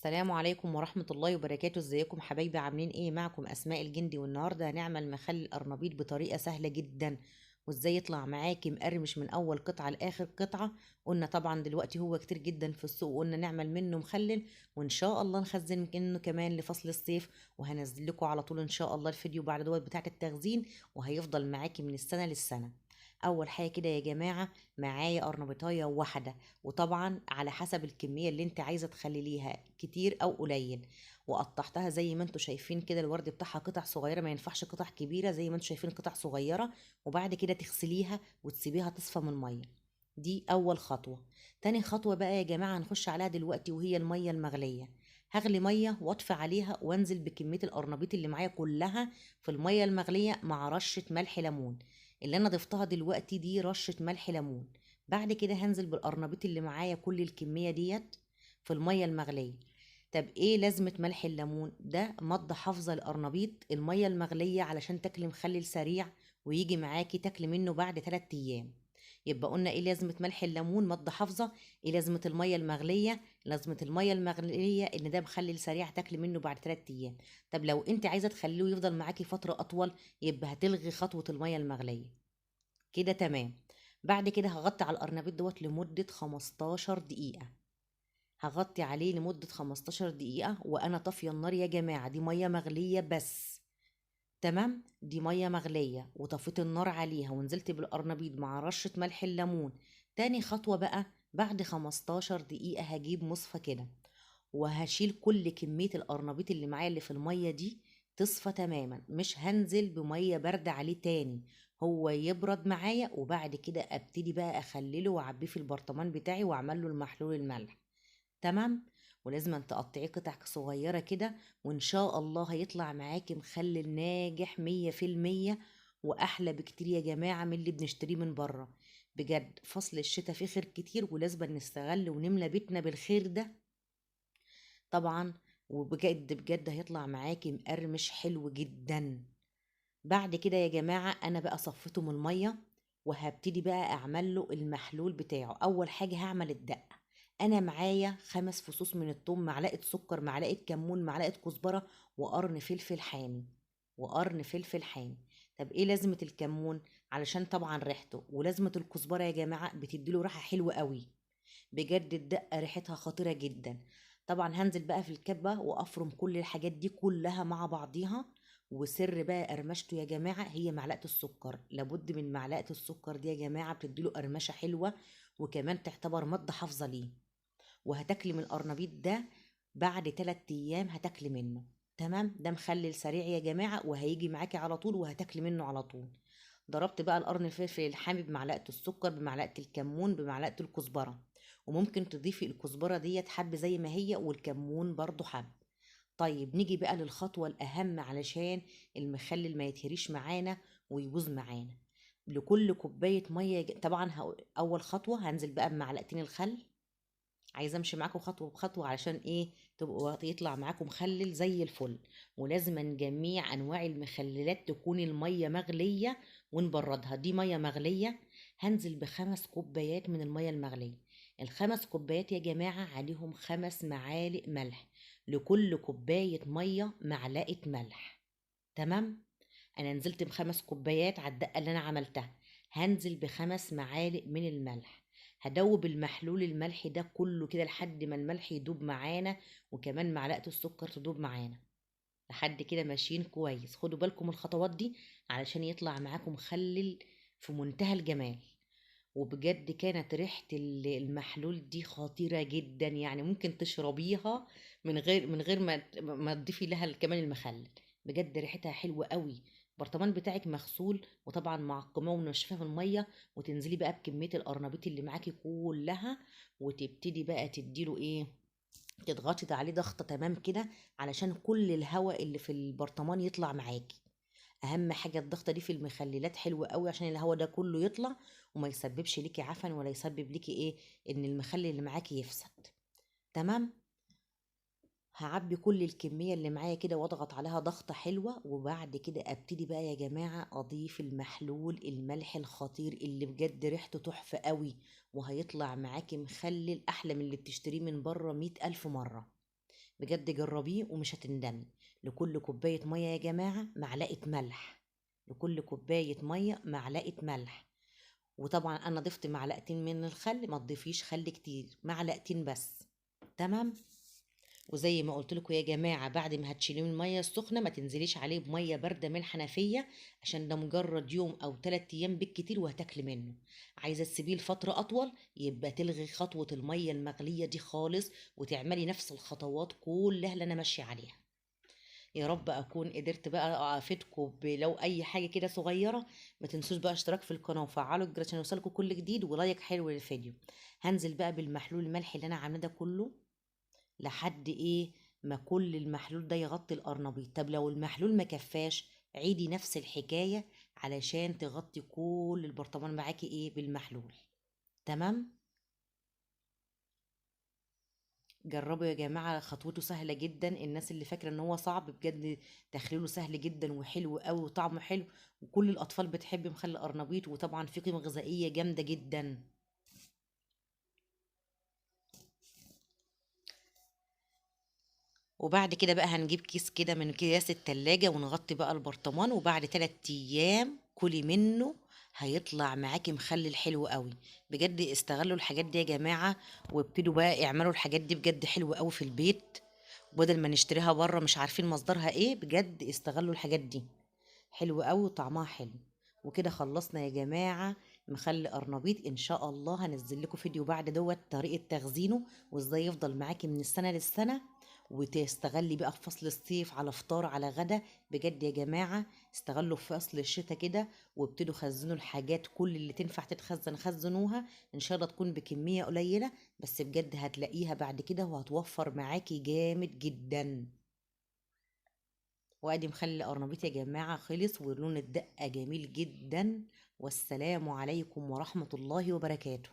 السلام عليكم ورحمة الله وبركاته. ازيكم حبايبي؟ عاملين ايه؟ معكم اسماء الجندي، والنهارده هنعمل مخلل القرنبيط بطريقة سهلة جدا، وازاي يطلع معاكي مقرمش من اول قطعة لاخر قطعة. قلنا طبعا دلوقتي هو كتير جدا في السوق، وقلنا نعمل منه مخلل، وان شاء الله نخزن منه كمان لفصل الصيف، وهنزل لكم على طول ان شاء الله الفيديو بعد دوت بتاعة التخزين، وهيفضل معاكي من السنة للسنة. اول حاجة كده يا جماعة، معايا قرنبيطاية واحدة، وطبعا على حسب الكمية اللي انت عايزة تخلليها كتير او قليل. وقطعتها زي ما انتوا شايفين كده، الورد بتاعها قطع صغيرة، ما ينفعش قطع كبيرة، زي ما انتوا شايفين قطع صغيرة. وبعد كده تغسليها وتسيبيها تصفى من المية. دي اول خطوة. تاني خطوة بقى يا جماعة هنخش عليها دلوقتي، وهي المية المغلية. هغلي مية واطفي عليها، وانزل بكمية القرنبيط اللي معايا كلها في المية المغلية مع رشة ملح ليمون. اللي انا ضفتها دلوقتي دي رشة ملح ليمون. بعد كده هنزل بالقرنبيط اللي معايا كل الكمية ديت في المية المغلية. طب ايه لازمة ملح الليمون ده؟ مادة حافظة للقرنبيط المية المغلية، علشان تاكلي مخلل سريع، ويجي معاكي تاكلي منه بعد 3 ايام. يبقى قلنا ايه لازمة ملح الليمون؟ مادة حافظة. ايه لازمة المية المغلية؟ لازمة المية المغلية ان ده مخلل سريع تاكلي منه بعد 3 ايام. طب لو انت عايزة تخليه يفضل معاكي فترة اطول، يبقى هتلغي خطوة المية المغلية. كده تمام. بعد كده هغطي على القرنبيط دوت لمدة 15 دقيقة. هغطي عليه لمدة 15 دقيقة وأنا طافية النار يا جماعة، دي مية مغلية بس. تمام، دي مية مغلية وطفيت النار عليها ونزلت بالقرنبيط مع رشة ملح الليمون. تاني خطوة بقى، بعد 15 دقيقة هجيب مصفى كده، وهشيل كل كمية القرنبيط اللي معايا اللي في المية دي تصفى تماما. مش هنزل بمية باردة عليه تاني، هو يبرد معايا، وبعد كده ابتدي بقى اخلله واعبيه في البرطمان بتاعي واعمل له المحلول الملح. تمام. ولازم أن تقطعيه قطع صغيرة كده، وإن شاء الله هيطلع معاكي مخلل ناجح 100%، وأحلى بكتير يا جماعة من اللي بنشتريه من بره. بجد فصل الشتاء فيه خير كتير، ولازم نستغل ونملى بيتنا بالخير ده طبعا. وبجد بجد هيطلع معاكي مقرمش حلو جدا. بعد كده يا جماعة أنا بقى صفيته من المية، وهبتدي بقى أعمل له المحلول بتاعه. أول حاجة هعمل الدقة. أنا معايا 5 فصوص من الثوم، معلقة سكر، معلقة كمون، معلقة كزبرة، وقرن فلفل حامي. وقرن فلفل حامي. طب إيه لازمة الكمون؟ علشان طبعا ريحته، ولازمة الكزبرة يا جماعة بتديله ريحة حلوة قوي. بجد الدقة ريحتها خطيرة جدا. طبعا هنزل بقى في الكبة وافرم كل الحاجات دي كلها مع بعضيها. وسر بقى قرمشته يا جماعة هي معلقة السكر، لابد من معلقة السكر دي يا جماعة، بتديله قرمشة حلوة، وكمان تعتبر مادة حافظة ليه. وهتاكلي من القرنبيط ده بعد 3 ايام هتاكلي منه. تمام، ده مخلل سريع يا جماعة، وهيجي معاكي على طول، وهتاكلي منه على طول. ضربت بقى القرن الفلفل الحامي بمعلقة السكر بمعلقة الكمون بمعلقة الكزبرة. وممكن تضيفي الكزبرة ديت حب زي ما هي، والكمون برضو حب. طيب نيجي بقى للخطوة الأهم، علشان المخلل ما يتهريش معانا ويبوظ معانا. لكل كوباية مية طبعا أول خطوة هنزل بقى بمعلقتين الخل. عايزه امشي معاكم خطوه بخطوه، علشان ايه؟ تبقوا يطلع معاكم مخلل زي الفل. ولازم جميع انواع المخللات تكون الميه مغليه ونبردها. دي ميه مغليه. هنزل ب5 كوبايات من الميه المغليه. ال5 كوبايات يا جماعه عليهم 5 معالق ملح. لكل كوبايه ميه معلقه ملح. تمام. انا نزلت ب5 كوبايات على الدقه اللي انا عملتها. هنزل ب5 معالق من الملح. هدوب المحلول الملحي ده كله كده لحد ما الملح يدوب معانا، وكمان معلقه السكر تدوب معانا. لحد كده ماشيين كويس. خدوا بالكم الخطوات دي علشان يطلع معاكم مخلل في منتهى الجمال. وبجد كانت ريحة المحلول دي خطيرة جدا، يعني ممكن تشربيها من غير ما تضيفي لها كمان المخلل. بجد ريحتها حلوة قوي. البرطمان بتاعك مغسول وطبعا معقماه ومنشفاه في المية، وتنزلي بقى بكمية القرنبيط اللي معاكي كلها، وتبتدي بقى تديله ايه، تضغطي عليه ضغطة تمام كده، علشان كل الهواء اللي في البرطمان يطلع معاكي. اهم حاجه الضغطه دي في المخللات حلوه قوي، عشان الهواء ده كله يطلع، وما يسببش ليكي عفن، ولا يسبب ليكي ايه، ان المخلل اللي معاكي يفسد. تمام. هعبي كل الكميه اللي معايا كده واضغط عليها ضغطه حلوه، وبعد كده ابتدي بقى يا جماعه اضيف المحلول الملح الخطير اللي بجد ريحته تحفه قوي، وهيطلع معاكي مخلل احلى من اللي بتشتريه من بره 100 الف مره. بجد جربيه ومش هتندمي. لكل كوباية مية يا جماعة معلقة ملح، لكل كوباية مية معلقة ملح. وطبعا انا ضفت معلقتين من الخل، ما تضيفيش خل كتير، معلقتين بس. تمام. وزي ما قلت لكم يا جماعه، بعد ما هتشيليه من الميه السخنه ما تنزليش عليه بميه بارده من الحنفيه، عشان ده مجرد يوم او 3 ايام بالكتير وهتاكلي منه. عايزه تسيبيه لفتره اطول، يبقى تلغي خطوه الميه المغليه دي خالص، وتعملي نفس الخطوات كلها اللي انا ماشيه عليها. يا رب اكون قدرت بقى افيدكم لو اي حاجه كده صغيره. ما تنسوش بقى اشتراك في القناه وفعلوا الجرس عشان يوصلكم كل جديد، ولايك حلو للفيديو. هنزل بقى بالمحلول الملح اللي انا عاملاه ده كله لحد ايه ما كل المحلول ده يغطي القرنبيط. طب لو المحلول ما كفاش، عيدي نفس الحكايه علشان تغطي كل البرطمان معاكي ايه بالمحلول. تمام. جربوا يا جماعة، خطوته سهلة جدا. الناس اللي فاكرة ان هو صعب، بجد تخليله سهل جدا وحلو قوي وطعمه حلو، وكل الاطفال بتحب مخلل القرنبيط، وطبعا فيه قيمة غذائية جامدة جدا. وبعد كده بقى هنجيب كيس كده من اكياس التلاجة ونغطي بقى البرطمان، وبعد 3 ايام كلي منه، هيطلع معاكي مخلل حلو قوي. بجد استغلوا الحاجات دي يا جماعة، وابتدوا بقى اعملوا الحاجات دي بجد حلوة قوي في البيت، بدل ما نشتريها بره مش عارفين مصدرها ايه. بجد استغلوا الحاجات دي، حلو قوي وطعمها حلو. وكده خلصنا يا جماعة مخلي قرنبيط. ان شاء الله هنزل لكم فيديو بعد دوت طريقة تخزينه، وازاي يفضل معاكي من السنة للسنة، وتستغلي بقى في فصل الصيف على فطار على غدا. بجد يا جماعة استغلوا في فصل الشتاء كده، وابتدوا خزنوا الحاجات كل اللي تنفع تتخزن خزنوها. ان شاء الله تكون بكمية قليلة، بس بجد هتلاقيها بعد كده وهتوفر معاكي جامد جدا. وادي مخلي قرنبيط يا جماعة خلص، ولون الدقة جميل جدا. والسلام عليكم ورحمة الله وبركاته.